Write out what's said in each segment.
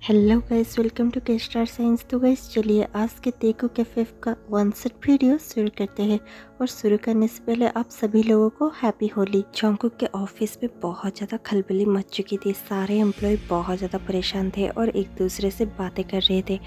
Hello guys, welcome to के star signs. तो guys चलिए आज के तेकू कैफे का वन सेट वीडियो शुरू करते हैं। और शुरू करने से पहले आप सभी लोगों को हैप्पी होली। जंगकुक के ऑफिस में बहुत ज़्यादा खलबली मच चुकी थी। सारे एम्प्लॉय बहुत ज़्यादा परेशान थे और एक दूसरे से बातें कर रहे थे।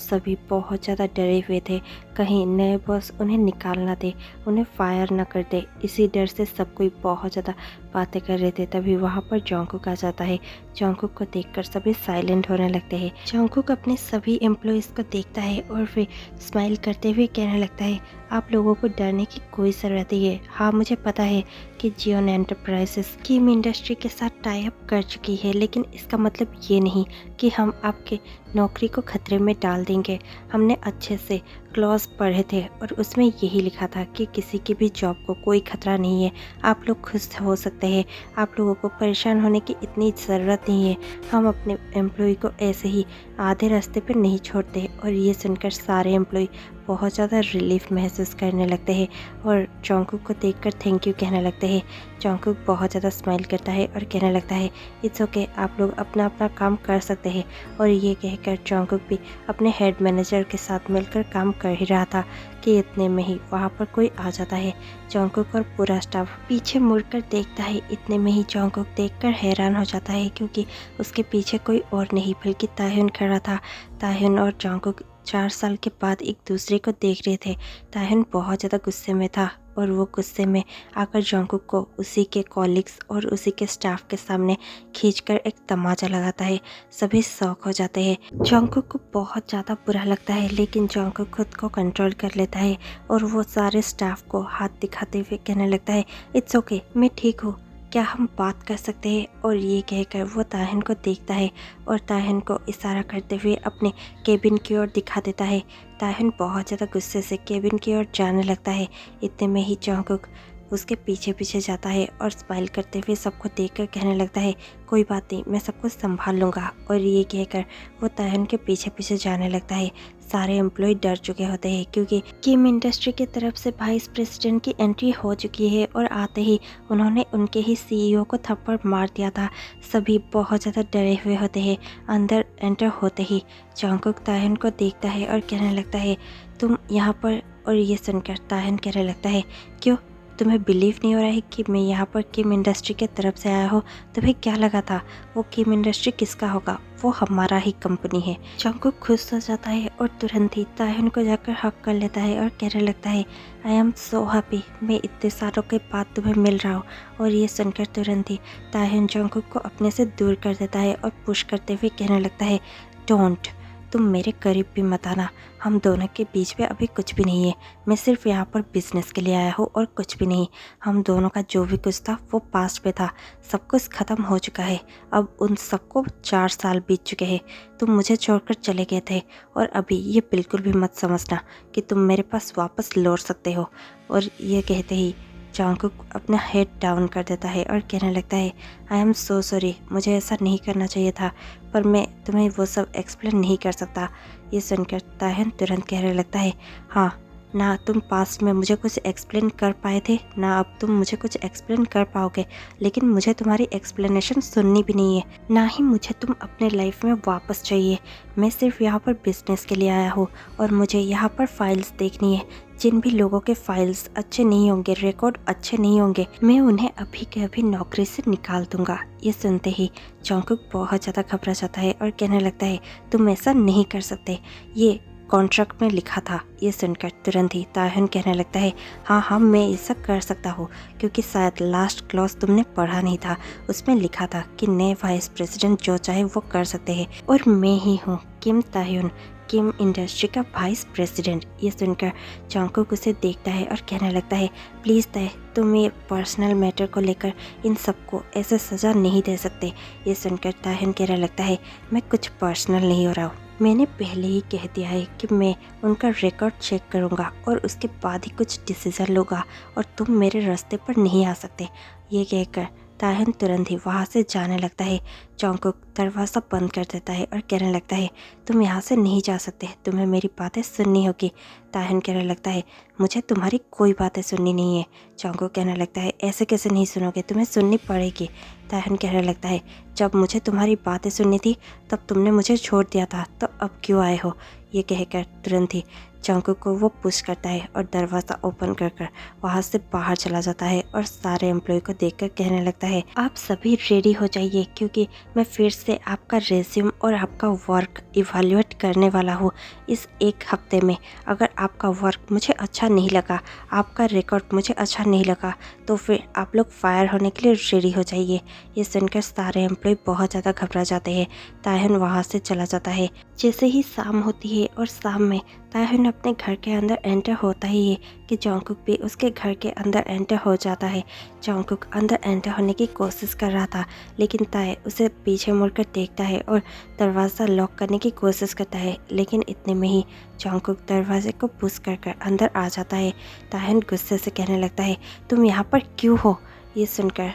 सभी बहुत ज़्यादा डरे हुए थे, कहीं नए बॉस उन्हें निकाल ना दे, उन्हें फायर ना कर दे। इसी डर से सब कोई बहुत ज़्यादा बातें कर रहे थे। तभी वहाँ पर जंगकुक आ जाता है। जंगकुक को देखकर सभी साइलेंट होने लगते हैं। जंगकुक अपने सभी एम्प्लॉयज़ को देखता है और फिर स्माइल करते हुए कहने लगता है, आप लोगों को डरने की कोई ज़रूरत नहीं है। हाँ, मुझे पता है कि जियोन एंटरप्राइजेस किम इंडस्ट्री के साथ टाई अप कर चुकी है, लेकिन इसका मतलब ये नहीं कि हम आपके नौकरी को खतरे में डाल देंगे। हमने अच्छे से क्लॉज पढ़े थे और उसमें यही लिखा था कि किसी की भी जॉब को कोई खतरा नहीं है। आप लोग खुश हो सकते हैं, आप लोगों को परेशान होने की इतनी ज़रूरत नहीं है। हम अपने एम्प्लॉय को ऐसे ही आधे रास्ते पर नहीं छोड़ते। और ये सुनकर सारे एम्प्लॉय बहुत ज़्यादा रिलीफ महसूस करने लगते हैं और जंगकुक को देखकर थैंक यू कहने लगते हैं। जंगकुक बहुत ज़्यादा स्माइल करता है और कहने लगता है, इट्स ओके, आप लोग अपना अपना काम कर सकते हैं। और ये कहकर जंगकुक भी अपने हेड मैनेजर के साथ मिलकर काम कर ही रहा था कि इतने में ही वहाँ पर कोई आ जाता है। जंगकुक और पूरा स्टाफ पीछे मुड़कर देखता है। इतने में ही जंगकुक देखकर हैरान हो जाता है क्योंकि उसके पीछे कोई और नहीं बल्कि ताह्युन खड़ा था। ताह्युन और जंगकुक 4 साल के बाद एक दूसरे को देख रहे थे। ताह्युन बहुत ज़्यादा गुस्से में था और वो गुस्से में आकर जंगकुक को उसी के कॉलिग्स और उसी के स्टाफ के सामने खींचकर एक तमाचा लगाता है। सभी शॉक हो जाते हैं। जंगकुक को बहुत ज़्यादा बुरा लगता है, लेकिन जंगकुक खुद को कंट्रोल कर लेता है और वो सारे स्टाफ को हाथ दिखाते हुए कहने लगता है, इट्स ओके, मैं ठीक हूँ, क्या हम बात कर सकते हैं। और ये कहकर वो ताह्युन को देखता है और ताह्युन को इशारा करते हुए अपने केबिन की ओर दिखा देता है। ताह्युन बहुत ज़्यादा गुस्से से केबिन की ओर जाने लगता है। इतने में ही जंगकुक उसके पीछे पीछे जाता है और स्माइल करते हुए सबको देखकर कहने लगता है, कोई बात नहीं, मैं सब कुछ संभाल लूँगा। और ये कहकर वो ताह्युन के पीछे पीछे जाने लगता है। सारे एम्प्लॉय डर चुके होते हैं क्योंकि किम इंडस्ट्री की तरफ से वाइस प्रेसिडेंट की एंट्री हो चुकी है और आते ही उन्होंने उनके ही सीईओ को थप्पड़ मार दिया था। सभी बहुत ज़्यादा डरे हुए होते हैं। अंदर एंटर होते ही जंगकुक ताह्युन को देखता है और कहने लगता है, तुम यहाँ पर। और ये सुनकर ताह्युन कहने लगता है, क्यों, तुम्हें बिलीव नहीं हो रहा है कि मैं यहाँ पर किम इंडस्ट्री के तरफ से आया हूँ? तुम्हें क्या लगा था वो किम इंडस्ट्री किसका होगा? वो हमारा ही कंपनी है। जंगकुक खुश हो जाता है और तुरंत ही ताह्युन को जाकर हक कर लेता है और कहने लगता है, आई एम सो हैप्पी, मैं इतने सालों के बाद तुम्हें मिल रहा हूँ। और ये सुनकर तुरंत ही ताह्युन जंगकुक को अपने से दूर कर देता है और पुश करते हुए कहने लगता है, डोंट, तुम मेरे करीब भी मत आना, हम दोनों के बीच में अभी कुछ भी नहीं है। मैं सिर्फ यहाँ पर बिजनेस के लिए आया हूँ और कुछ भी नहीं। हम दोनों का जो भी कुछ था वो पास्ट में था, सब कुछ ख़त्म हो चुका है। अब उन सबको 4 साल बीत चुके हैं। तुम मुझे छोड़कर चले गए थे और अभी ये बिल्कुल भी मत समझना कि तुम मेरे पास वापस लौट सकते हो। और ये कहते ही जंगकुक अपना हेड डाउन कर देता है और कहने लगता है, आई एम सो सॉरी, मुझे ऐसा नहीं करना चाहिए था, पर मैं तुम्हें वो सब एक्सप्लेन नहीं कर सकता। ये सुनकर ताह्युन तुरंत कहने लगता है, हाँ, ना तुम पास्ट में मुझे कुछ एक्सप्लेन कर पाए थे, ना अब तुम मुझे कुछ एक्सप्लेन कर पाओगे, लेकिन मुझे तुम्हारी एक्सप्लेनेशन सुननी भी नहीं है, ना ही मुझे तुम अपने लाइफ में वापस चाहिए। मैं सिर्फ यहाँ पर बिजनेस के लिए आया हूँ और मुझे यहाँ पर फाइल्स देखनी है। जिन भी लोगों के फाइल्स अच्छे नहीं होंगे, रिकॉर्ड अच्छे नहीं होंगे, मैं उन्हें अभी के अभी नौकरी से निकाल दूंगा। ये सुनते ही जंगकुक बहुत ज़्यादा घबरा जाता है और कहने लगता है, तुम ऐसा नहीं कर सकते, ये कॉन्ट्रैक्ट में लिखा था। ये सुनकर तुरंत ही ताह्युन कहने लगता है, हाँ हाँ, मैं ऐसा कर सकता हूँ, क्योंकि शायद लास्ट क्लॉज तुमने पढ़ा नहीं था, उसमें लिखा था कि नए वाइस प्रेसिडेंट जो चाहे वो कर सकते हैं और मैं ही हूँ किम ताह्युन, किम इंडस्ट्री का वाइस प्रेसिडेंट। ये सुनकर जंगकुक उसे देखता है और कहने लगता है, प्लीज़ ताह्, तुम ये पर्सनल मैटर को लेकर इन सबको ऐसे सज़ा नहीं दे सकते। ये सुनकर ताह्युन कहने लगता है, मैं कुछ पर्सनल नहीं हो रहा हूँ, मैंने पहले ही कह दिया है कि मैं उनका रिकॉर्ड चेक करूँगा और उसके बाद ही कुछ डिसीज़न लूँगा और तुम मेरे रास्ते पर नहीं आ सकते। ये कहकर ताह्युन तुरंत ही वहाँ से जाने लगता है। जंगकुक दरवाज़ा बंद कर देता है और कहने लगता है, तुम यहाँ से नहीं जा सकते, तुम्हें मेरी बातें सुननी होगी। ताहन कहने लगता है मुझे तुम्हारी कोई बातें सुननी नहीं है। जंगकुक कहने लगता है ऐसे कैसे नहीं सुनोगे, तुम्हें सुननी पड़ेगी। ताहन कहने लगता है जब मुझे तुम्हारी बातें सुननी थी तब तुमने मुझे छोड़ दिया था, तो अब क्यों आए हो। ये कहकर तुरंत ही जंगकुक को वो पुश करता है और दरवाज़ा ओपन कर वहाँ से बाहर चला जाता है और सारे एम्प्लॉय को देखकर कहने लगता है आप सभी रेडी हो जाइए, क्योंकि मैं फिर से आपका रेज्यूम और आपका वर्क इवैल्यूएट करने वाला हूँ इस एक हफ्ते में। अगर आपका वर्क मुझे अच्छा नहीं लगा, आपका रिकॉर्ड मुझे अच्छा नहीं लगा, तो फिर आप लोग फायर होने के लिए रेडी हो जाइए। ये सुनकर सारे एम्प्लॉय बहुत ज़्यादा घबरा जाते हैं। ताहन वहाँ से चला जाता है। जैसे ही शाम होती है और शाम में ताहन अपने घर के अंदर एंटर होता ही है कि जंगकुक भी उसके घर के अंदर एंटर हो जाता है। जंगकुक अंदर एंटर होने की कोशिश कर रहा था, लेकिन ताए उसे पीछे मुड़कर देखता है और दरवाज़ा लॉक करने की कोशिश करता है, लेकिन इतने में ही जंगकुक दरवाजे को पुश कर अंदर आ जाता है। ताहन गुस्से से कहने लगता है तुम यहाँ पर क्यों हो। ये सुनकर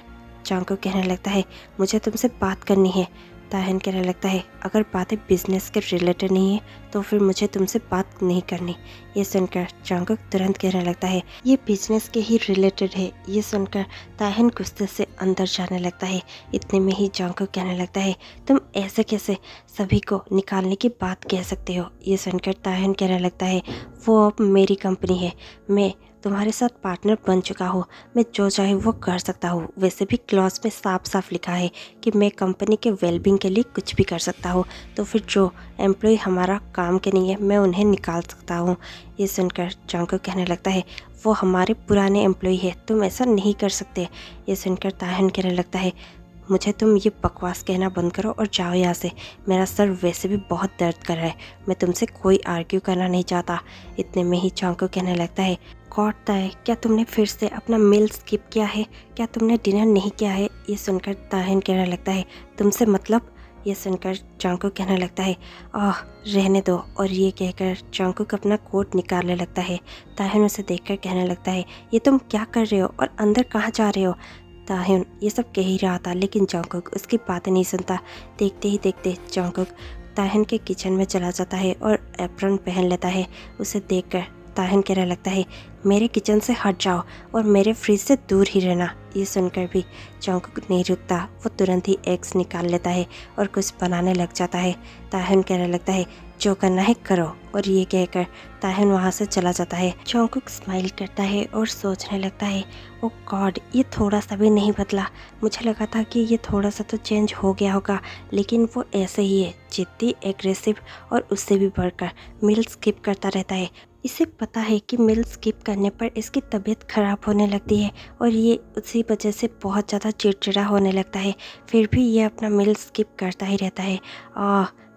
जंगकुक कहने लगता है मुझे तुमसे बात करनी है। ताहन कहने लगता है अगर बातें बिजनेस के रिलेटेड नहीं है तो फिर मुझे तुमसे बात नहीं करनी। ये सुनकर जंगकुक तुरंत कहने लगता है ये बिजनेस के ही रिलेटेड है। ये सुनकर ताहन गुस्से से अंदर जाने लगता है। इतने में ही जंगकुक कहने लगता है तुम ऐसे कैसे सभी को निकालने की बात कह सकते हो। ये सुनकर ताहन कहने लगता है वो अब मेरी कंपनी है, मैं तुम्हारे साथ पार्टनर बन चुका हूँ, मैं जो चाहे वो कर सकता हूँ। वैसे भी क्लॉज में साफ साफ लिखा है कि मैं कंपनी के वेलबींग के लिए कुछ भी कर सकता हूँ, तो फिर जो एम्प्लॉय हमारा काम के नहीं है मैं उन्हें निकाल सकता हूँ। ये सुनकर जंगकुक कहने लगता है वो हमारे पुराने एम्प्लॉय है, तुम ऐसा नहीं कर सकते। ये सुनकर ताहन कहने लगता है मुझे तुम ये बकवास कहना बंद करो और जाओ यहाँ से, मेरा सर वैसे भी बहुत दर्द कर रहा है, मैं तुमसे कोई आर्ग्यू करना नहीं चाहता। इतने में ही जंगकुक कहने लगता है गॉड ताए क्या तुमने फिर से अपना मील स्किप किया है, क्या तुमने डिनर नहीं किया है। ये सुनकर ताहन कहने लगता है तुमसे मतलब। ये सुनकर जंगकुक कहने लगता है रहने दो। और ये कहकर जंगकुक अपना कोट निकालने लगता है। ताहन उसे देखकर कहने लगता है ये तुम क्या कर रहे हो और अंदर कहाँ जा रहे हो। ताहन ये सब कह ही रहा था, लेकिन जंगकुक उसकी बातें नहीं सुनता। देखते ही देखते जंगकुक ताहन के किचन में चला जाता है और एप्रन पहन लेता है। उसे देखकर ताहन कहने लगता है मेरे किचन से हट जाओ और मेरे फ्रिज से दूर ही रहना। ये सुनकर भी जंगकुक नहीं रुकता, वो तुरंत ही एग्स निकाल लेता है और कुछ बनाने लग जाता है। ताहन कहने लगता है जो करना है करो। और ये कहकर ताहन वहाँ से चला जाता है। जंगकुक स्माइल करता है और सोचने लगता है ओ गॉड ये थोड़ा सा भी नहीं बदला, मुझे लगा था कि ये थोड़ा सा तो चेंज हो गया होगा, लेकिन वो ऐसे ही है, जिद्दी, एग्रेसिव और उससे भी बढ़कर मील स्किप करता रहता है। इसे पता है कि मील स्किप करने पर इसकी तबीयत ख़राब होने लगती है और ये उसी वजह से बहुत ज़्यादा चिड़चिड़ा होने लगता है, फिर भी ये अपना मील स्किप करता ही रहता है।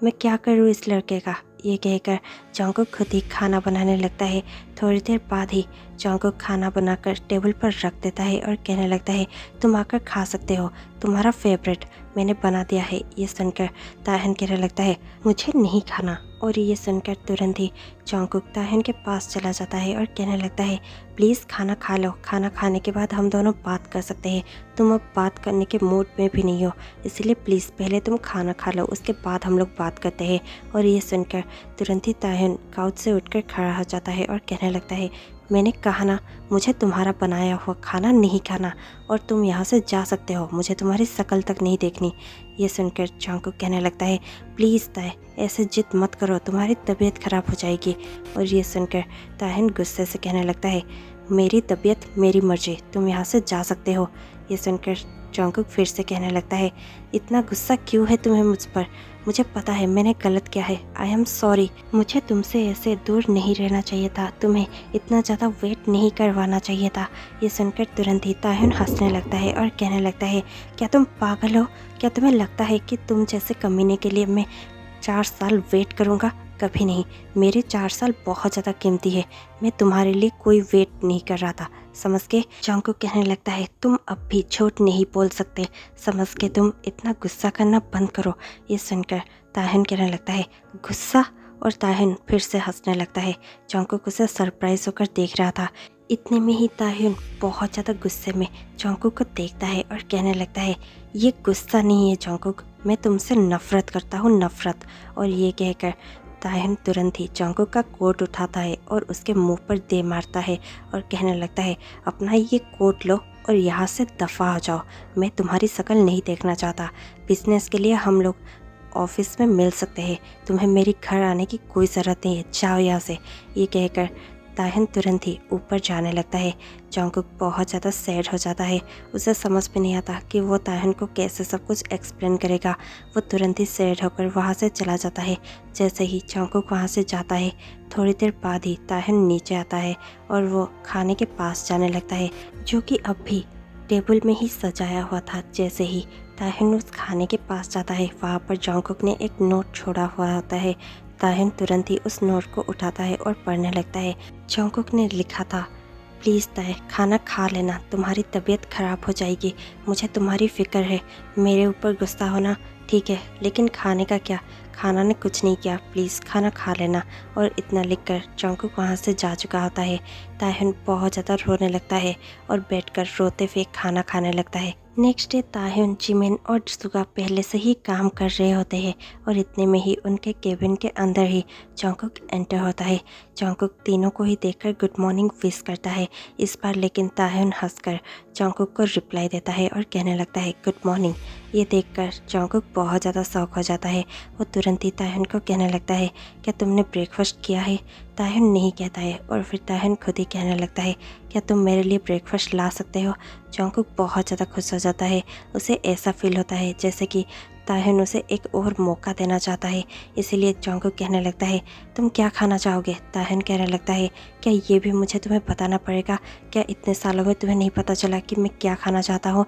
मैं क्या करूँ इस लड़के का। ये कहकर जंगकुक खुद ही खाना बनाने लगता है। थोड़ी देर बाद ही जंगकुक खाना बनाकर टेबल पर रख देता है और कहने लगता है तुम आकर खा सकते हो, तुम्हारा फेवरेट मैंने बना दिया है। ये सुनकर ताहन कहने लगता है मुझे नहीं खाना। और ये सुनकर तुरंत ही जंगकुक ताहन के पास चला जाता है और कहने लगता है प्लीज़ खाना खा लो, खाना खाने के बाद हम दोनों बात कर सकते हैं, तुम अब बात करने के मूड में भी नहीं हो, इसलिए प्लीज़ पहले तुम खाना खा लो, उसके बाद हम लोग बात करते हैं। और ये सुनकर तुरंत ही ताहन काउच से उठकर खड़ा हो जाता है और कहने लगता है मैंने कहा ना मुझे तुम्हारा बनाया हुआ खाना नहीं खाना और तुम यहाँ से जा सकते हो, मुझे तुम्हारी शक्ल तक नहीं देखनी। ये सुनकर जंगकुक कहने लगता है प्लीज़ ताए ऐसे जिद मत करो, तुम्हारी तबीयत ख़राब हो जाएगी। और ये सुनकर ताहन गुस्से से कहने लगता है मेरी तबीयत मेरी मर्जी, तुम यहाँ से जा सकते हो। ये सुनकर जंगकुक फिर से कहने लगता है इतना गुस्सा क्यों है तुम्हें मुझ पर, मुझे पता है मैंने गलत किया है, आई एम सॉरी, मुझे तुमसे ऐसे दूर नहीं रहना चाहिए था, तुम्हें इतना ज़्यादा वेट नहीं करवाना चाहिए था। ये सुनकर तुरंत ही ताहन हंसने लगता है और कहने लगता है क्या तुम पागल हो, क्या तुम्हें लगता है कि तुम जैसे कमीने के लिए मैं 4 साल वेट करूँगा, कभी नहीं, मेरे 4 साल बहुत ज़्यादा कीमती है, मैं तुम्हारे लिए कोई वेट नहीं कर रहा था, समझ के। जंगकुक कहने लगता है तुम अब भी झूठ नहीं बोल सकते, समझ के तुम इतना गुस्सा करना बंद करो। ये सुनकर ताहन कहने लगता है गुस्सा, और ताहन फिर से हंसने लगता है। जंगकुक उसे सरप्राइज होकर देख रहा था। इतने में ही ताहन बहुत ज़्यादा गुस्से में जंगकुक को देखता है और कहने लगता है ये गुस्सा नहीं है जंगकुक, मैं तुमसे नफ़रत करता हूँ, नफ़रत। और ये कहकर ताहिन तुरंत ही जंगकुक का कोट उठाता है और उसके मुंह पर दे मारता है और कहने लगता है, अपना ये कोट लो और यहाँ से दफ़ा हो जाओ। मैं तुम्हारी शक्ल नहीं देखना चाहता। बिजनेस के लिए हम लोग ऑफिस में मिल सकते हैं। तुम्हें मेरे घर आने की कोई ज़रूरत नहीं है। जाओ यहाँ से। ये कहकर ताहिन तुरंत ही ऊपर जाने लगता है। जंगकुक बहुत ज़्यादा सैड हो जाता है। उसे समझ में नहीं आता कि वो ताहिन को कैसे सब कुछ एक्सप्लेन करेगा। वो तुरंत ही सैड होकर वहाँ से चला जाता है। जैसे ही जंगकुक वहाँ से जाता है, थोड़ी देर बाद ही ताहिन नीचे आता है और वो खाने के पास जाने लगता है, जो कि अब भी टेबल में ही सजाया हुआ था। जैसे ही ताहिन उस खाने के पास जाता है, वहाँ पर जंगकुक ने एक नोट छोड़ा हुआ होता है। ताहिन तुरंत ही उस नोट को उठाता है और पढ़ने लगता है। जंगकुक ने लिखा था, प्लीज़ ताए खाना खा लेना, तुम्हारी तबीयत ख़राब हो जाएगी। मुझे तुम्हारी फ़िक्र है। मेरे ऊपर गुस्सा होना ठीक है, लेकिन खाने का क्या? खाना ने कुछ नहीं किया, प्लीज़ खाना खा लेना। और इतना लिखकर जंगकुक वहाँ से जा चुका होता है। ताहिन बहुत ज़्यादा रोने लगता है और बैठकर रोते हुए खाना खाने लगता है। नेक्स्ट डे ताहिन, जिमिन और सुगा पहले से ही काम कर रहे होते हैं और इतने में ही उनके केबिन के अंदर ही जंगकुक एंटर होता है। जंगकुक तीनों को ही देखकर गुड मॉर्निंग विश करता है। इस बार लेकिन ताहिन हंसकर जंगकुक को रिप्लाई देता है और कहने लगता है गुड मॉर्निंग। ये देखकर जंगकुक बहुत ज़्यादा शॉक हो जाता है। वो तुरंत ही ताहिन को कहने लगता है, क्या तुमने ब्रेकफास्ट किया है? ताहिन नहीं कहता है और फिर ताहिन खुद ही कहने लगता है, क्या तुम मेरे लिए ब्रेकफास्ट ला सकते हो? जंगकुक बहुत ज़्यादा खुश हो जाता है। उसे ऐसा फील होता है जैसे कि ताहिन उसे एक और मौका देना चाहता है। इसीलिए जंगकुक कहने लगता है, तुम क्या खाना चाहोगे? ताहिन कहने लगता है, क्या ये भी मुझे तुम्हें बताना पड़ेगा? क्या इतने सालों में तुम्हें नहीं पता चला कि मैं क्या खाना चाहता हूँ?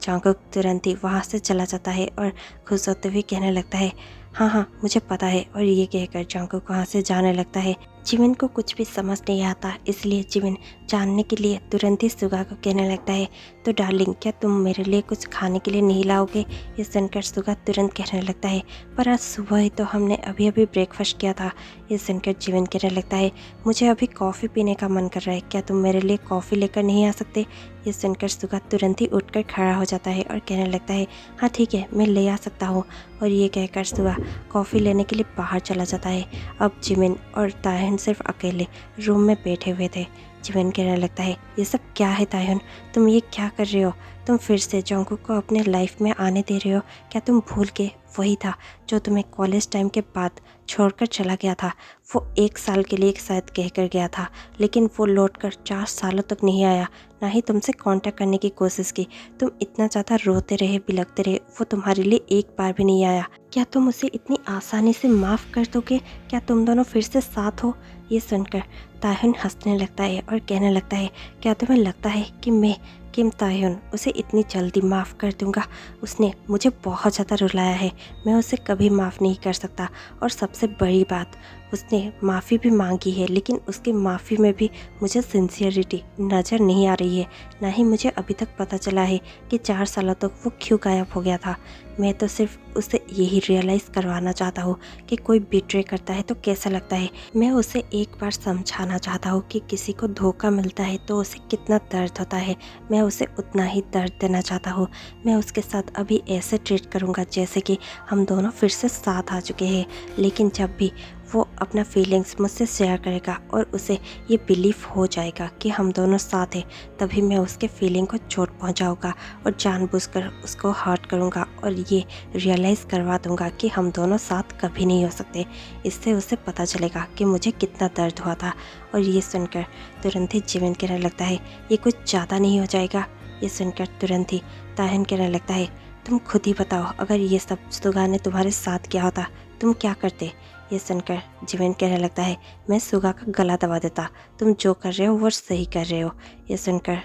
जंगकुक तुरंत ही वहाँ से चला जाता है और खुश होते हुए कहने लगता है, हाँ हाँ मुझे पता है। और ये कहकर जंगकुक वहाँ से जाने लगता है। जिमिन को कुछ भी समझ नहीं आता, इसलिए जिमिन जानने के लिए तुरंत ही सुगा को कहने लगता है, तो डार्लिंग क्या तुम मेरे लिए कुछ खाने के लिए नहीं लाओगे? ये सुनकर सुगा तुरंत कहने लगता है, पर आज सुबह ही तो हमने अभी अभी ब्रेकफास्ट किया था। ये सुनकर जिमिन कहने लगता है, मुझे अभी कॉफ़ी पीने का मन कर रहा है, क्या तुम मेरे लिए कॉफ़ी लेकर नहीं आ सकते? ये सुनकर सुगा तुरंत ही उठकर खड़ा हो जाता है और कहने लगता है, हाँ ठीक है मैं ले आ सकता हूँ। और ये कहकर सुगा कॉफ़ी लेने के लिए बाहर चला जाता है। अब जिमिन और ताहिन सिर्फ अकेले रूम में बैठे हुए थे। जिमिन कहने लगता है, ये सब क्या है ताहिन? तुम ये क्या कर रहे हो? तुम फिर से जंगकुक को अपने लाइफ में आने दे रहे हो? क्या तुम भूल के वही था जो तुम्हें कॉलेज टाइम के बाद छोड़कर चला गया था? वो 1 साल के लिए शायद कह कर गया था, लेकिन वो लौटकर 4 सालों तक नहीं आया, ना ही तुमसे कांटेक्ट करने की कोशिश की। तुम इतना ज़्यादा रोते रहे, बिलखते रहे, वो तुम्हारे लिए एक बार भी नहीं आया। क्या तुम उसे इतनी आसानी से माफ़ कर दोगे? क्या तुम दोनों फिर से साथ हो? ये सुनकर ताहिन हंसने लगता है और कहने लगता है, क्या तुम्हें लगता है कि मैं किम ताहिन उसे इतनी जल्दी माफ़ कर दूंगा? उसने मुझे बहुत ज़्यादा रुलाया है, मैं उसे कभी माफ़ नहीं कर सकता। और सबसे बड़ी बात, उसने माफ़ी भी मांगी है, लेकिन उसकी माफ़ी में भी मुझे सिंसियरिटी नज़र नहीं आ रही है। ना ही मुझे अभी तक पता चला है कि 4 सालों तक वो क्यों गायब हो गया था। मैं तो सिर्फ उसे यही रियलाइज़ करवाना चाहता हूँ कि कोई बिट्रे करता है तो कैसा लगता है। मैं उसे एक बार समझाना चाहता हूँ कि किसी को धोखा मिलता है तो उसे कितना दर्द होता है। मैं उसे उतना ही दर्द देना चाहता हूँ। मैं उसके साथ अभी ऐसे ट्रीट करूँगा जैसे कि हम दोनों फिर से साथ आ चुके हैं। लेकिन जब भी वो अपना फीलिंग्स मुझसे शेयर करेगा और उसे ये बिलीफ हो जाएगा कि हम दोनों साथ हैं, तभी मैं उसके फीलिंग को चोट पहुंचाऊंगा और जानबूझकर उसको हर्ट करूंगा और ये रियलाइज़ करवा दूंगा कि हम दोनों साथ कभी नहीं हो सकते। इससे उसे पता चलेगा कि मुझे कितना दर्द हुआ था। और ये सुनकर तुरंत ही जिमिन कहने लगता है, ये कुछ ज़्यादा नहीं हो जाएगा? ये सुनकर तुरंत ही ताहिन कहने लगता है, तुम खुद ही बताओ, अगर ये सब सुगा ने तुम्हारे साथ किया होता तुम क्या करते? ये सुनकर जिमिन कहने लगता है, मैं सुगा का गला दबा देता। तुम जो कर रहे हो वो सही कर रहे हो। ये सुनकर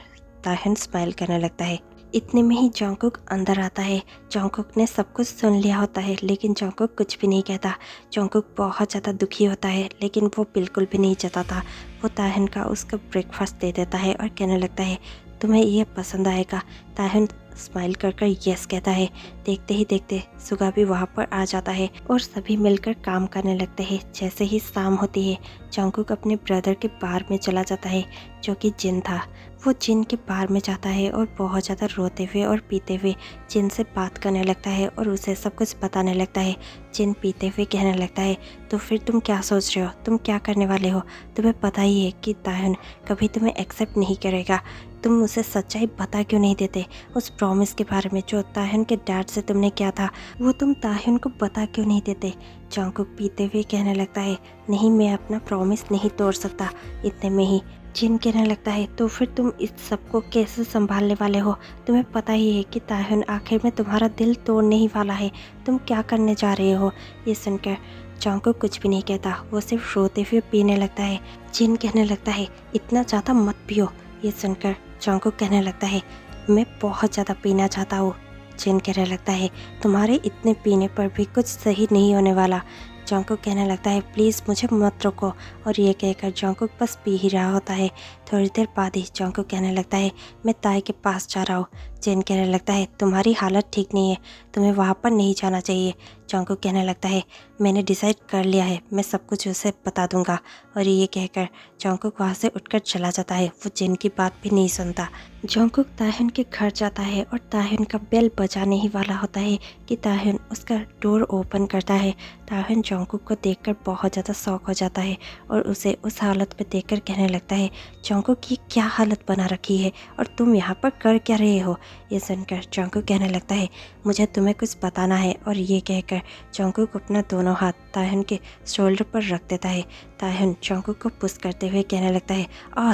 ताहिन स्माइल करने लगता है। इतने में ही जंगकुक अंदर आता है। जंगकुक ने सब कुछ सुन लिया होता है, लेकिन जंगकुक कुछ भी नहीं कहता। जंगकुक बहुत ज़्यादा दुखी होता है, लेकिन वो बिल्कुल भी नहीं जताता। वो ताहिन का उसका ब्रेकफास्ट दे देता है और कहने लगता है, तुम्हें ये पसंद आएगा। ताहिन स्माइल कर कर यस कहता है। देखते ही देखते सुगा भी वहाँ पर आ जाता है और सभी मिलकर काम करने लगते हैं। जैसे ही शाम होती है, जंगकुक अपने ब्रदर के बार में चला जाता है जो कि जिन था। वो जिन के बार में जाता है और बहुत ज़्यादा रोते हुए और पीते हुए जिन से बात करने लगता है और उसे सब कुछ बताने लगता है। जिन पीते हुए कहने लगता है, तो फिर तुम क्या सोच रहे हो, तुम क्या करने वाले हो? तुम्हें पता ही है कि ताहन कभी तुम्हें एक्सेप्ट नहीं करेगा। तुम उसे सच्चाई बता क्यों नहीं देते? उस प्रॉमिस के बारे में जो ताहन के डैड से तुमने किया था, वो तुम ताहन को बता क्यों नहीं देते? जंगकुक पीते हुए कहने लगता है, नहीं, मैं अपना प्रॉमिस नहीं तोड़ सकता। इतने में ही जिन कहने लगता है, तो फिर तुम इस सबको कैसे संभालने वाले हो? तुम्हें पता ही है कि ताहन आखिर में तुम्हारा दिल तोड़ने ही वाला है। तुम क्या करने जा रहे हो? ये सुनकर जंगकुक कुछ भी नहीं कहता, वो सिर्फ रोते हुए पीने लगता है। जिन कहने लगता है, इतना ज़्यादा मत पियो। ये सुनकर जंगकुक कहने लगता है, मैं बहुत ज़्यादा पीना चाहता हूँ। जिन कहने लगता है, तुम्हारे इतने पीने पर भी कुछ सही नहीं होने वाला। जंगकुक कहने लगता है, प्लीज़ मुझे मत रोको। और ये कहकर जंगकुक बस पी ही रहा होता है। थोड़ी देर बाद ही जंगकुक कहने लगता है, मैं ताई के पास जा रहा हूँ। जिन कहने लगता है, तुम्हारी हालत ठीक नहीं है, तुम्हें वहाँ पर नहीं जाना चाहिए। जंगकुक कहने लगता है, मैंने डिसाइड कर लिया है, मैं सब कुछ उसे बता दूंगा। और ये कहकर जंगकुक वहाँ से उठकर चला जाता है। वो जिन की बात भी नहीं सुनता। जंगकुक ताहन के घर जाता है और ताहन का बेल बजाने ही वाला होता है कि ताहन उसका डोर ओपन करता है। ताहन जंगकुक को देखकर बहुत ज़्यादा शॉक हो जाता है और उसे उस हालत में देखकर कहने लगता है, जंगकुक की क्या हालत बना रखी है और तुम यहाँ पर कर क्या रहे हो? ये सुनकर जंगकुक कहने लगता है, मुझे तुम्हें कुछ बताना है। और ये कहकर जंगकुक अपना दोनों हाथ ताहन के शोल्डर पर रख देता है। ताहन जंगकुक को पुश करते हुए कहने लगता है,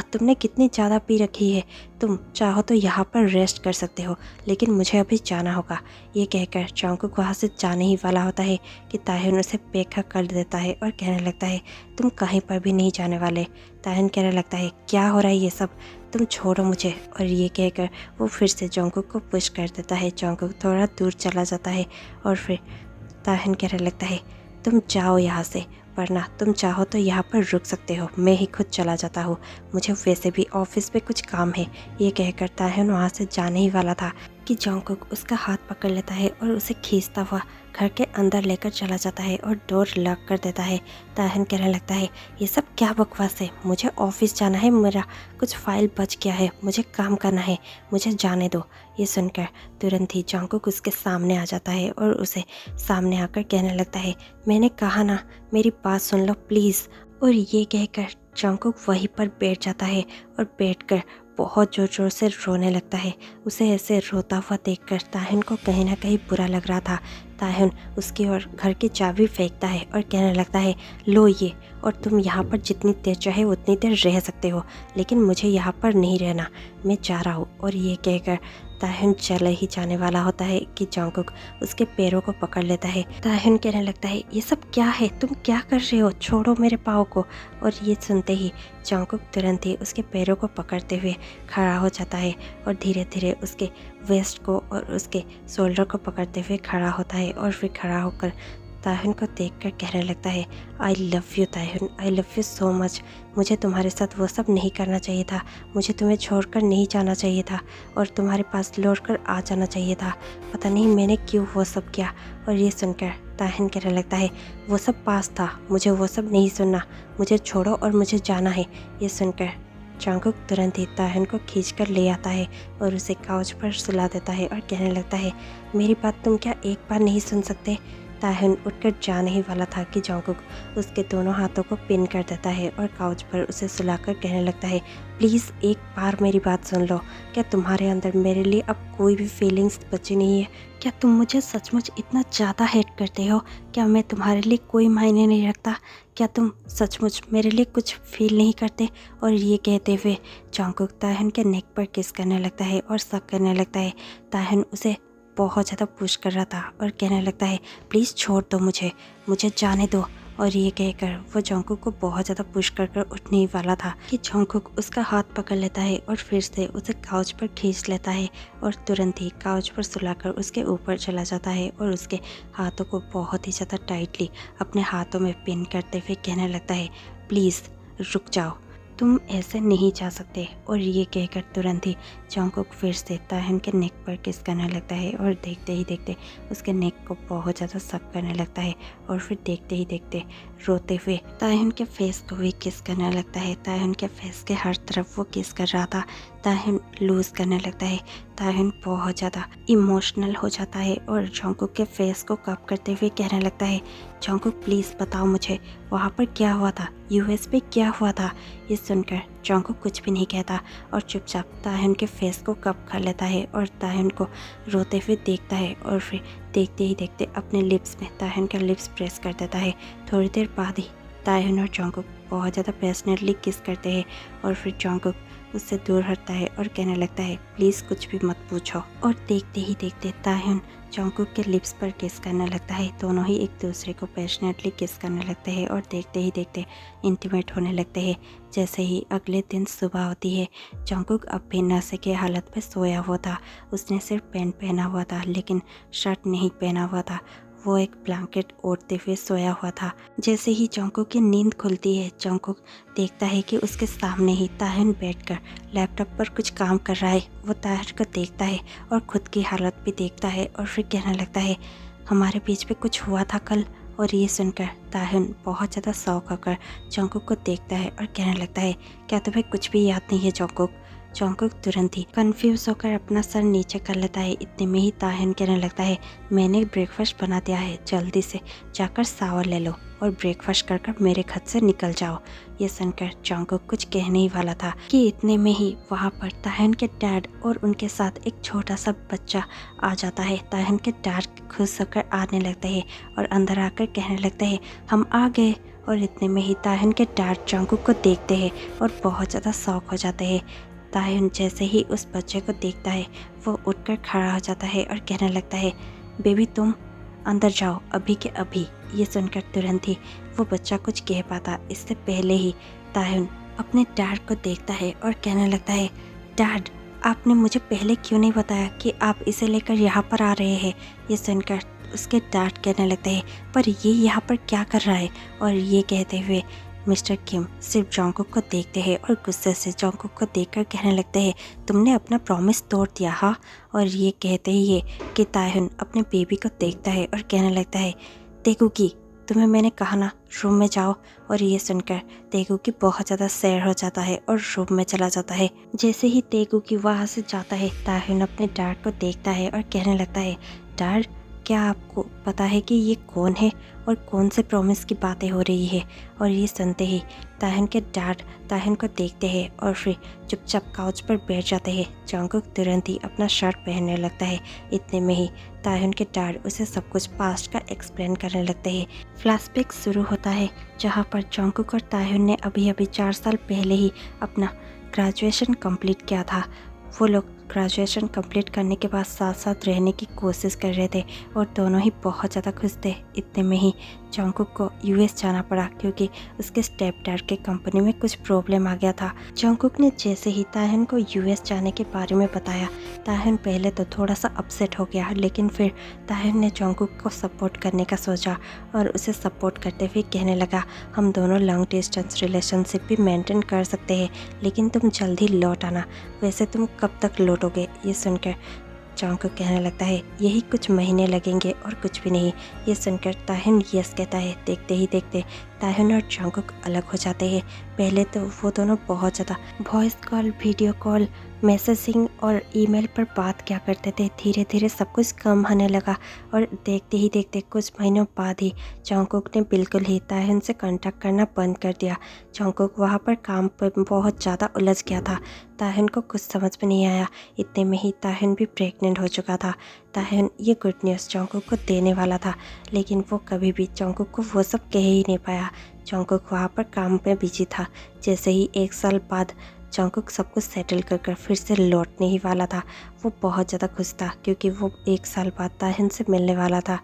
तुमने कितनी ज़्यादा पी रखी है, तुम चाहो तो यहाँ पर रेस्ट कर सकते हो, लेकिन मुझे अभी जाना होगा। ये कहकर जंगकुक वहाँ से जाने ही वाला होता है कि ताहन उसे बेखा कर देता है और कहने लगता है, तुम कहीं पर भी नहीं जाने वाले। ताहन कहने लगता है, क्या हो रहा है ये सब, तुम छोड़ो मुझे। और ये कहकर वो फिर से जंगकुक को पुश कर देता है। जंगकुक थोड़ा दूर चला जाता है और फिर ताहन कहने लगता है, तुम जाओ यहाँ से, वरना तुम चाहो तो यहाँ पर रुक सकते हो, मैं ही खुद चला जाता हूँ, मुझे वैसे भी ऑफिस पे कुछ काम है। ये कहकर ताहन वहाँ से जाने ही वाला था कि जंगकुक उसका हाथ पकड़ लेता है और उसे खींचता हुआ घर के अंदर लेकर चला जाता है और डोर लॉक कर देता है। ताहन कहने लगता है, ये सब क्या बकवास है, मुझे ऑफिस जाना है, मेरा कुछ फाइल बच गया है, मुझे काम करना है, मुझे जाने दो। ये सुनकर तुरंत ही जंगकुक उसके सामने आ जाता है और उसे सामने आकर कहने लगता है, मैंने कहा ना, मेरी बात सुन लो प्लीज़। और ये कहकर जंगकुक वहीं पर बैठ जाता है और बैठकर बहुत ज़ोर ज़ोर से रोने लगता है। उसे ऐसे रोता हुआ देखकर ताहन को कहीं ना कहीं बुरा लग रहा था। ताहन उसकी ओर घर की चाबी फेंकता है और कहने लगता है, लो ये, और तुम यहाँ पर जितनी देर चाहे उतनी देर रह सकते हो, लेकिन मुझे यहाँ पर नहीं रहना, मैं जा रहा हूँ। और ये कहकर ताहन चले ही जाने वाला होता है कि जंगकुक उसके पैरों को पकड़ लेता है। ताहन कहने लगता है, ये सब क्या है, तुम क्या कर रहे हो, छोड़ो मेरे पाँव को। और ये सुनते ही जंगकुक तुरंत ही उसके पैरों को पकड़ते हुए खड़ा हो जाता है और धीरे धीरे उसके वेस्ट को और उसके शोल्डर को पकड़ते हुए खड़ा होता है। और फिर खड़ा होकर ताहन को देखकर कहने लगता है, आई लव यू ताहन, आई लव यू सो मच। मुझे तुम्हारे साथ वो सब नहीं करना चाहिए था, मुझे तुम्हें छोड़कर नहीं जाना चाहिए था और तुम्हारे पास लौट कर आ जाना चाहिए था। पता नहीं मैंने क्यों वो सब किया। और ये सुनकर ताहन कहने लगता है, वो सब पास था, मुझे वो सब नहीं सुनना, मुझे छोड़ो और मुझे जाना है। ये सुनकर जंगकुक तुरंत ही ताहन को खींचकर ले आता है और उसे काउच पर सुला देता है और कहने लगता है, मेरी बात तुम क्या एक बार नहीं सुन सकते? ताहन उठकर जाने ही वाला था कि जंगकुक उसके दोनों हाथों को पिन कर देता है और काउच पर उसे सुलाकर कहने लगता है, प्लीज़ एक बार मेरी बात सुन लो, क्या तुम्हारे अंदर मेरे लिए अब कोई भी फीलिंग्स बची नहीं है? क्या तुम मुझे सचमुच इतना ज़्यादा हेट करते हो? क्या मैं तुम्हारे लिए कोई मायने नहीं रखता? क्या तुम सचमुच मेरे लिए कुछ फील नहीं करते? और ये कहते हुए जंगकुक ताहन के नेक पर किस करने लगता है और शक करने लगता है। ताहन उसे बहुत ज़्यादा पुश कर रहा था और कहने लगता है, प्लीज़ छोड़ दो मुझे, मुझे जाने दो। और ये कहकर वो जंगकुक को बहुत ज़्यादा पुश कर उठने ही वाला था कि जंगकुक उसका हाथ पकड़ लेता है और फिर से उसे काउच पर खींच लेता है और तुरंत ही काउच पर सुलाकर उसके ऊपर चला जाता है और उसके हाथों को बहुत ही ज़्यादा टाइटली अपने हाथों में पिन करते हुए कहने लगता है, प्लीज़ रुक जाओ। तुम ऐसे नहीं जा सकते। और ये कहकर तुरंत ही जंगकुक फिर से ताह्युन के नेक पर किस करने लगता है और देखते ही देखते उसके नेक को बहुत ज़्यादा सक करने लगता है। और फिर देखते ही देखते रोते हुए ताह्युन के फेस को भी किस करने लगता है। ताह्युन के फेस के हर तरफ वो किस कर रहा था। ताह्युन लूज करने लगता है। ताह्युन बहुत ज़्यादा इमोशनल हो जाता है और जंगकुक के फेस को कप करते हुए कहने लगता है, जंगकुक प्लीज़ बताओ मुझे वहाँ पर क्या हुआ था, यूएस पे क्या हुआ था। ये सुनकर जंगकुक कुछ भी नहीं कहता और चुपचाप ताह्युन के फेस को कप कर लेता है और ताह्युन को रोते हुए देखता है। और फिर देखते ही देखते अपने लिप्स में ताह्युन का लिप्स प्रेस कर देता है। थोड़ी देर बाद ही ताह्युन और जंगकुक बहुत ज़्यादा पैशनेटली किस करते हैं और फिर जंगकुक उससे दूर हटता है और कहने लगता है, प्लीज़ कुछ भी मत पूछो। और देखते ही देखते ताह्युन जंगकुक के लिप्स पर किस करने लगता है। दोनों ही एक दूसरे को पैशनेटली किस करने लगते हैं और देखते ही देखते इंटीमेट होने लगते हैं। जैसे ही अगले दिन सुबह होती है, जंगकुक अब भी नशे के हालत में सोया हुआ था। उसने सिर्फ पैंट पहना हुआ था लेकिन शर्ट नहीं पहना हुआ था। वो एक ब्लैंकेट ओढ़ते हुए सोया हुआ था। जैसे ही जंगकुक की नींद खुलती है, जंगकुक देखता है कि उसके सामने ही ताह्युन बैठकर लैपटॉप पर कुछ काम कर रहा है। वो ताह्युन को देखता है और खुद की हालत भी देखता है और फिर कहने लगता है, हमारे बीच में कुछ हुआ था कल। और ये सुनकर ताह्युन बहुत ज़्यादा शौक होकर जंगकुक को देखता है और कहने लगता है, क्या तुम्हें कुछ भी याद नहीं है जंगकुक। जंगकुक तुरंत ही कंफ्यूज होकर अपना सर नीचे कर लेता है। इतने में ही ताह्युन कहने लगता है, मैंने ब्रेकफास्ट बना दिया है, जल्दी से जाकर शावर ले लो और ब्रेकफास्ट कर मेरे घर से निकल जाओ। ये सुनकर जंगकुक कुछ कहने ही वाला था कि इतने में ही वहाँ पर ताह्युन के डैड और उनके साथ एक छोटा सा बच्चा आ जाता है। ताह्युन के डैड खुश होकर आने लगते हैं और अंदर आकर कहने लगते हैं, हम आ गए। और इतने में ही ताह्युन के डैड जंगकुक को देखते हैं और बहुत ज़्यादा शौक हो जाते हैं। ताह्युन जैसे ही उस बच्चे को देखता है, वो उठकर खड़ा हो जाता है और कहने लगता है, बेबी तुम अंदर जाओ अभी के अभी। ये सुनकर तुरंत ही वो बच्चा कुछ कह पाता इससे पहले ही ताह्युन अपने डैड को देखता है और कहने लगता है, डैड आपने मुझे पहले क्यों नहीं बताया कि आप इसे लेकर यहाँ पर आ रहे हैं। ये सुनकर उसके डैड कहने लगते हैं, पर ये यहाँ पर क्या कर रहा है। और ये कहते हुए मिस्टर किम सिर्फ जंगकुक को देखते हैं और गुस्से से जंगकुक को देखकर कहने लगते हैं, तुमने अपना प्रॉमिस तोड़ दिया हाँ। और ये कहते ही है कि ताह्युन अपने बेबी को देखता है और कहने लगता है, तेगुकी तुम्हें मैंने कहा ना रूम में जाओ। और ये सुनकर तेगुकी बहुत ज़्यादा सैड हो जाता है और रूम में चला जाता है। जैसे ही तेगुकी वहाँ से जाता है, ताह्युन अपने डैड को देखता है और कहने लगता है, डैड क्या आपको पता है कि ये कौन है और कौन से प्रॉमिस की बातें हो रही है। और ये सुनते ही ताह्युन के डैड ताह्युन को देखते हैं और फिर चुपचाप काउच पर बैठ जाते हैं। जंगकुक तुरंत ही अपना शर्ट पहनने लगता है। इतने में ही ताह्युन के डैड उसे सब कुछ पास्ट का एक्सप्लेन करने लगते हैं। फ्लैशबैक शुरू होता है जहाँ पर जंगकुक और ताह्युन ने अभी अभी 4 साल पहले ही अपना ग्रेजुएशन कंप्लीट किया था। वो लोग ग्रेजुएशन कंप्लीट करने के बाद साथ साथ रहने की कोशिश कर रहे थे और दोनों ही बहुत ज़्यादा खुश थे। इतने में ही जंगकुक को यूएस जाना पड़ा क्योंकि उसके स्टेप डैड के कंपनी में कुछ प्रॉब्लम आ गया था। जंगकुक ने जैसे ही ताह्युन को यूएस जाने के बारे में बताया, ताह्युन पहले तो थोड़ा सा अपसेट हो गया लेकिन फिर ताह्युन ने जंगकुक को सपोर्ट करने का सोचा और उसे सपोर्ट करते हुए कहने लगा, हम दोनों लॉन्ग डिस्टेंस रिलेशनशिप भी मेंटेन कर सकते हैं लेकिन तुम जल्दी लौट आना। वैसे तुम कब तक लौटोगे। ये सुनकर जंगकुक कहने लगता है, यही कुछ महीने लगेंगे और कुछ भी नहीं। ये सुनकर ताह्युन यस कहता है। देखते ही देखते ताह्युन और जंगकुक अलग हो जाते हैं। पहले तो वो दोनों बहुत ज़्यादा voice call, video call, messaging और ईमेल पर बात किया करते थे। धीरे धीरे सब कुछ कम होने लगा और देखते ही देखते कुछ महीनों बाद ही जंगकुक ने बिल्कुल ही ताह्युन से कांटेक्ट करना बंद कर दिया। जंगकुक वहाँ पर काम पर बहुत ज़्यादा उलझ गया था। ताह्युन को कुछ समझ में नहीं आया। इतने में ही ताह्युन भी प्रेग्नेंट हो चुका था। ताह्युन ये गुड न्यूज़ जंगकुक को देने वाला था लेकिन वो कभी भी जंगकुक को वो सब कह ही नहीं पाया। जंगकुक वहाँ पर काम में बिजी था। जैसे ही 1 साल बाद जंगकुक सब कुछ सेटल कर फिर से लौटने ही वाला था। वो बहुत ज़्यादा खुश था क्योंकि वो 1 साल बाद ताह्युन से मिलने वाला था।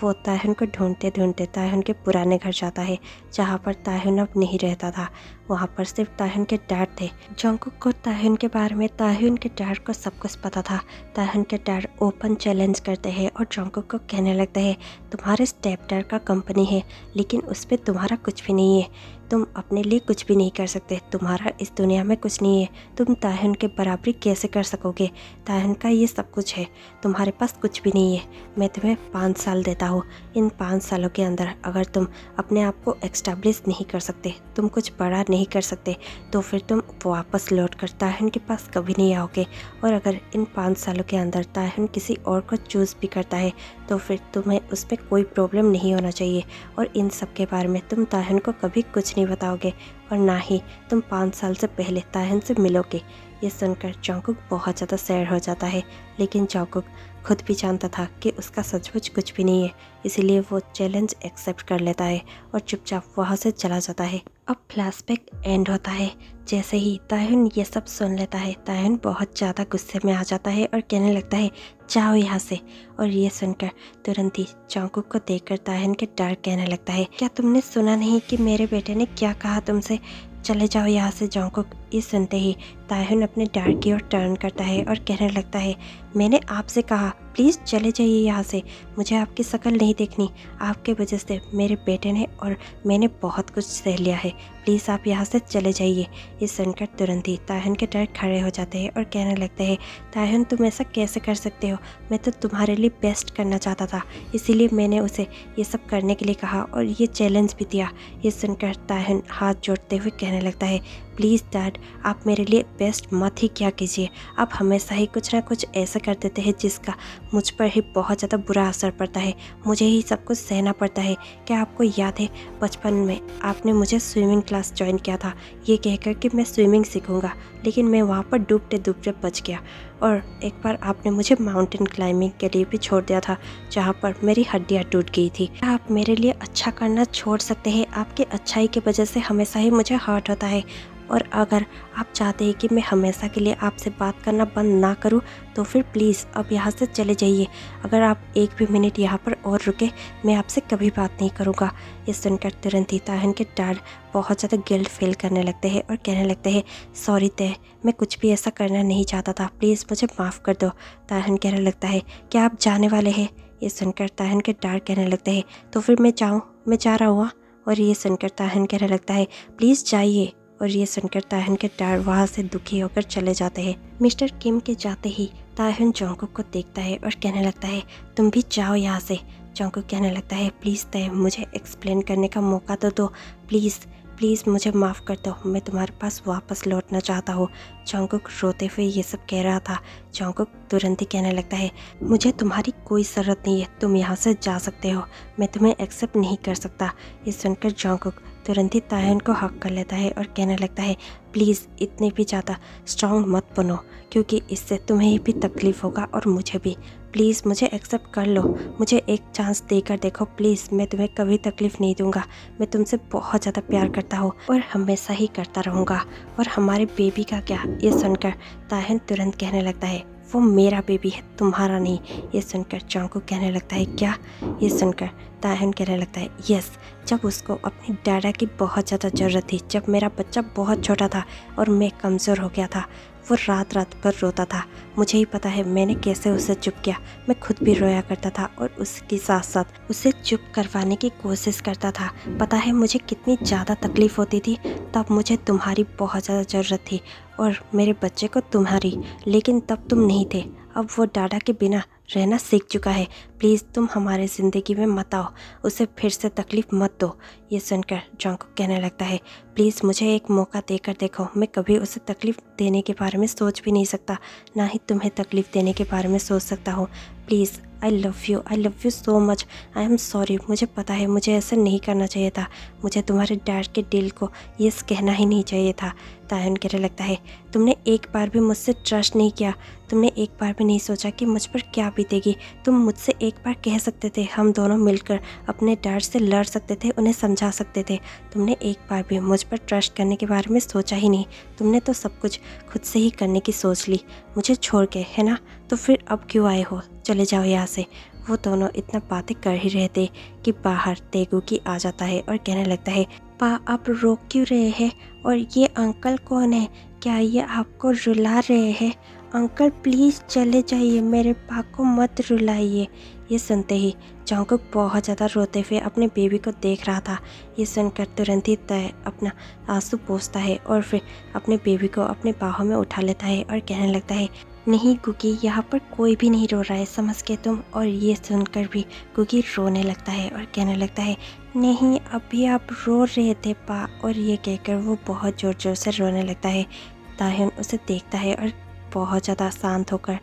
वो तायहुन को ढूंढते ढूंढते तायहुन के पुराने घर जाता है, जहाँ पर तायहुन अब नहीं रहता था। वहाँ पर सिर्फ तायहुन के डैड थे। जंगकुक को तायहुन के बारे में तायहुन के डैड को सब कुछ पता था। तायहुन के डैड ओपन चैलेंज करते हैं और जंगकुक को कहने लगते हैं, तुम्हारे स्टेप डैड का कंपनी है, लेकिन उस पर तुम्हारा कुछ भी नहीं है। तुम अपने लिए कुछ भी नहीं कर सकते, तुम्हारा इस दुनिया में कुछ नहीं है। तुम तायहुन के बराबरी कैसे कर सकोगे? तायहुन का ये सब कुछ है, तुम्हारे पास कुछ भी नहीं है। मैं तुम्हें 5 साल देता हूँ। इन 5 सालों के अंदर अगर तुम अपने आप को एस्टैब्लिश नहीं कर सकते, तुम कुछ बड़ा नहीं कर सकते, तो फिर तुम वापस लौट कर तायहुन के पास कभी नहीं आओगे। और अगर इन 5 सालों के अंदर तायहुन किसी और को चूज़ भी करता है, तो फिर तुम्हें उसमें कोई प्रॉब्लम नहीं होना चाहिए। और इन सब के बारे में तुम तायहुन को कभी कुछ नहीं बताओगे, और ना ही तुम 5 साल से पहले तायहुन से मिलोगे। ये सुनकर जंगकुक बहुत ज़्यादा सैड हो जाता है, लेकिन जंगकुक खुद भी जानता था कि उसका सचमुच कुछ भी नहीं है, इसीलिए वो चैलेंज एक्सेप्ट कर लेता है और चुपचाप वहाँ से चला जाता है। अब फ्लैशबैक एंड होता है। जैसे ही तायहुन ये सब सुन लेता है, तायहुन बहुत ज़्यादा गुस्से में आ जाता है और कहने लगता है, जाओ यहाँ से। और ये सुनकर तुरंत ही जंगकुक को देखकर तायहुन के डर कहने लगता है, क्या तुमने सुना नहीं कि मेरे बेटे ने क्या कहा तुमसे? चले जाओ यहाँ से जंगकुक। ये सुनते ही तायहुन अपने डैड की ओर टर्न करता है और कहने लगता है, मैंने आपसे कहा प्लीज़ चले जाइए यहाँ से, मुझे आपकी शक्ल नहीं देखनी। आपके वजह से मेरे बेटे ने और मैंने बहुत कुछ सह लिया है, प्लीज़ आप यहाँ से चले जाइए। ये सुनकर तुरंत ही तायहुन के डैड खड़े हो जाते हैं और कहने लगते हैं, तायहुन तुम ऐसा कैसे कर सकते हो? मैं तो तुम्हारे लिए बेस्ट करना चाहता था, इसीलिए मैंने उसे ये सब करने के लिए कहा और ये चैलेंज भी दिया। ये सुनकर तायहुन हाथ जोड़ते हुए कहने लगता है, प्लीज़ डैड आप मेरे लिए बेस्ट मत ही क्या कीजिए। आप हमेशा ही कुछ ना कुछ ऐसा कर देते हैं जिसका मुझ पर ही बहुत ज़्यादा बुरा असर पड़ता है, मुझे ही सब कुछ सहना पड़ता है। क्या आपको याद है बचपन में आपने मुझे स्विमिंग क्लास ज्वाइन किया था ये कहकर कि मैं स्विमिंग सीखूंगा, लेकिन मैं वहाँ पर डूबते डूबते बच गया। और एक बार आपने मुझे माउंटेन क्लाइंबिंग के लिए भी छोड़ दिया था, जहाँ पर मेरी हड्डियाँ टूट गई थी। क्या आप मेरे लिए अच्छा करना छोड़ सकते हैं? आपकी अच्छाई की वजह से हमेशा ही मुझे हर्ट होता है, और अगर आप चाहते हैं कि मैं हमेशा के लिए आपसे बात करना बंद ना करूं, तो फिर प्लीज़ अब यहाँ से चले जाइए। अगर आप एक भी मिनट यहाँ पर और रुके, मैं आपसे कभी बात नहीं करूँगा। ये सुनकर तुरंत ही तायहुन के डैड बहुत ज़्यादा गिल्ट फील करने लगते हैं और कहने लगते हैं, सॉरी तय, मैं कुछ भी ऐसा करना नहीं चाहता था, प्लीज़ मुझे माफ़ कर दो। तायहुन कहने लगता है, क्या आप जाने वाले हैं? ये सुनकर तायहुन के डैड कहने लगते हैं, तो फिर मैं जाऊँ, मैं जा रहा हुआ। और ये सुनकर तायहुन कहने लगता है, प्लीज़ जाइए। और ये सुनकर तायहुन के डैड वहाँ से दुखी होकर चले जाते हैं। मिस्टर किम के जाते ही तायहुन जंगकुक को देखता है और कहने लगता है, तुम भी जाओ यहाँ से। जंगकुक कहने लगता है, प्लीज़ तय मुझे एक्सप्लेन करने का मौका तो दो, प्लीज़ प्लीज़ मुझे माफ़ कर दो, मैं तुम्हारे पास वापस लौटना चाहता हूँ। जंगकुक रोते हुए ये सब कह रहा था। जंगकुक तुरंत ही कहने लगता है, मुझे तुम्हारी कोई ज़रूरत नहीं है, तुम यहाँ से जा सकते हो, मैं तुम्हें एक्सेप्ट नहीं कर सकता। ये सुनकर जंगकुक तुरंत ही तायहुन को हक कर लेता है और कहने लगता है, प्लीज़ इतने भी ज़्यादा स्ट्रॉन्ग मत बनो, क्योंकि इससे तुम्हें भी तकलीफ़ होगा और मुझे भी। प्लीज़ मुझे एक्सेप्ट कर लो, मुझे एक चांस देकर देखो प्लीज़, मैं तुम्हें कभी तकलीफ़ नहीं दूंगा। मैं तुमसे बहुत ज़्यादा प्यार करता हूँ और हमेशा ही करता रहूँगा। और हमारे बेबी का क्या? ये सुनकर तायहुन तुरंत कहने लगता है, वो मेरा बेबी है, तुम्हारा नहीं। ये सुनकर जंगकुक कहने लगता है, क्या? ये सुनकर तायहुन कहने लगता है, यस, जब उसको अपनी डैडा की बहुत ज़्यादा ज़रूरत थी, जब मेरा बच्चा बहुत छोटा था और मैं कमज़ोर हो गया था, वो रात रात भर रोता था। मुझे ही पता है मैंने कैसे उसे चुप किया, मैं खुद भी रोया करता था और उसके साथ साथ उसे चुप करवाने की कोशिश करता था। पता है मुझे कितनी ज़्यादा तकलीफ़ होती थी, तब मुझे तुम्हारी बहुत ज़्यादा ज़रूरत थी और मेरे बच्चे को तुम्हारी, लेकिन तब तुम नहीं थे। अब वो डाडा के बिना रहना सीख चुका है, प्लीज़ तुम हमारे ज़िंदगी में मत आओ, उसे फिर से तकलीफ़ मत दो। ये सुनकर जंगकुक कहने लगता है, प्लीज़ मुझे एक मौका देकर देखो, मैं कभी उसे तकलीफ़ देने के बारे में सोच भी नहीं सकता, ना ही तुम्हें तकलीफ़ देने के बारे में सोच सकता हूँ। Please I love you so much, I am sorry, मुझे पता है मुझे ऐसा नहीं करना चाहिए था, मुझे तुम्हारे डैड के दिल को यस कहना ही नहीं चाहिए था। तायहुन कहने लगता है, तुमने एक बार भी मुझसे ट्रस्ट नहीं किया, तुमने एक बार भी नहीं सोचा कि मुझ पर क्या बीतेगी। तुम मुझसे एक बार कह सकते थे, हम दोनों मिलकर अपने डैड से लड़ सकते थे, उन्हें समझा सकते थे। तुमने एक बार भी मुझ पर ट्रस्ट करने के बारे में सोचा ही नहीं, तुमने तो सब कुछ खुद से ही करने की सोच ली, मुझे छोड़ के, है ना? तो फिर अब क्यों आए हो? चले जाओ यहाँ से। वो दोनों इतना बातें कर ही रहे थे कि बाहर तेगुकी आ जाता है और कहने लगता है, पा आप रोक क्यों रहे हैं? और ये अंकल कौन है? क्या ये आपको रुला रहे हैं? अंकल प्लीज़ चले जाइए, मेरे पा को मत रुलाइए। ये सुनते ही जंगकुक बहुत ज़्यादा रोते हुए अपने बेबी को देख रहा था। ये सुनकर तुरंत ही तय अपना आंसू पोंछता है और फिर अपने बेबी को अपने बाहों में उठा लेता है और कहने लगता है, नहीं कुकी, यहाँ पर कोई भी नहीं रो रहा है, समझ के तुम। और ये सुनकर भी कुकी रोने लगता है और कहने लगता है, नहीं अभी आप रो रहे थे पा। और ये कहकर वो बहुत ज़ोर ज़ोर से रोने लगता है। ताह्युन उसे देखता है और बहुत ज़्यादा शांत होकर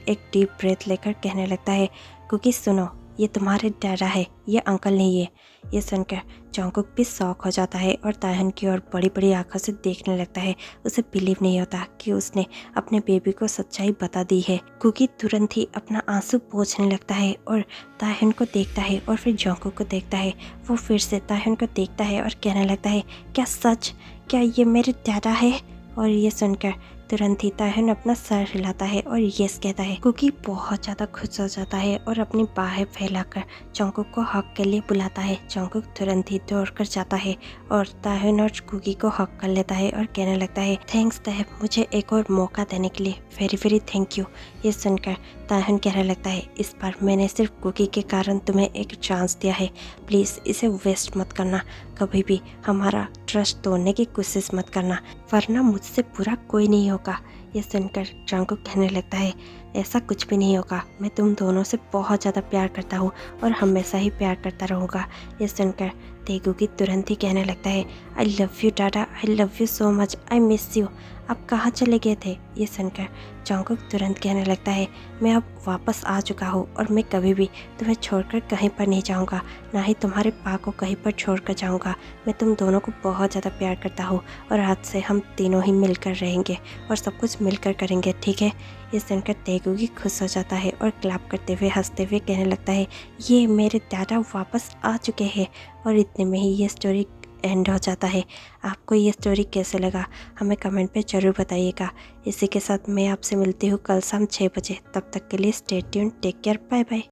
एक डीप ब्रेथ लेकर कहने लगता है, कुकी सुनो, ये तुम्हारे डैडा है, ये अंकल नहीं है। ये सुनकर जंगकुक भी शॉक हो जाता है और ताह्युन की ओर बड़ी बड़ी आंखों से देखने लगता है। उसे बिलीव नहीं होता कि उसने अपने बेबी को सच्चाई बता दी है। कुकी तुरंत ही अपना आंसू पोंछने लगता है और ताह्युन को देखता है और फिर जंगकुक को देखता है। वो फिर से ताह्युन को देखता है और कहने लगता है, क्या सच? क्या ये मेरे डैडा है? और ये सुनकर तुरंत ही ताह्युन अपना सर हिलाता है और यस कहता है। कुकी बहुत ज़्यादा खुश हो जाता है और अपनी बाहें फैलाकर जंगकुक को हक के लिए बुलाता है। जंगकुक तुरंत ही दौड़ कर जाता है और ताह्युन और कुकी को हक कर लेता है और कहने लगता है, थैंक्स ताह्युन, मुझे एक और मौका देने के लिए वेरी वेरी थैंक यू। ये सुनकर ताह्युन कहने लगता है, इस बार मैंने सिर्फ कुकी के कारण तुम्हें एक चांस दिया है, प्लीज़ इसे वेस्ट मत करना, कभी भी हमारा ट्रस्ट तोड़ने की कोशिश मत करना, वरना मुझसे बुरा कोई नहीं होगा। ये सुनकर जंगकुक कहने लगता है, ऐसा कुछ भी नहीं होगा, मैं तुम दोनों से बहुत ज़्यादा प्यार करता हूँ और हमेशा ही प्यार करता रहूँगा। ये सुनकर तेगुकी तुरंत ही कहने लगता है, I love you dada, I love you so much, I miss you. आप कहाँ चले गए थे? ये सुनकर जंगकुक तुरंत कहने लगता है, मैं अब वापस आ चुका हूँ और मैं कभी भी तुम्हें छोड़कर कहीं पर नहीं जाऊँगा, ना ही तुम्हारे पा को कहीं पर छोड़कर जाऊँगा। मैं तुम दोनों को बहुत ज़्यादा प्यार करता हूँ और आज से हम तीनों ही मिलकर रहेंगे और सब कुछ मिलकर करेंगे, ठीक है? ये सुनकर तेगुकी खुश हो जाता है और क्लैप करते हुए हंसते हुए कहने लगता है, ये मेरे दादा वापस आ चुके हैं। और इतने में ही ये स्टोरी एंड हो जाता है। आपको ये स्टोरी कैसे लगा हमें कमेंट पे ज़रूर बताइएगा। इसी के साथ मैं आपसे मिलती हूँ कल शाम 6 बजे। तब तक के लिए stay tuned, take care, bye bye.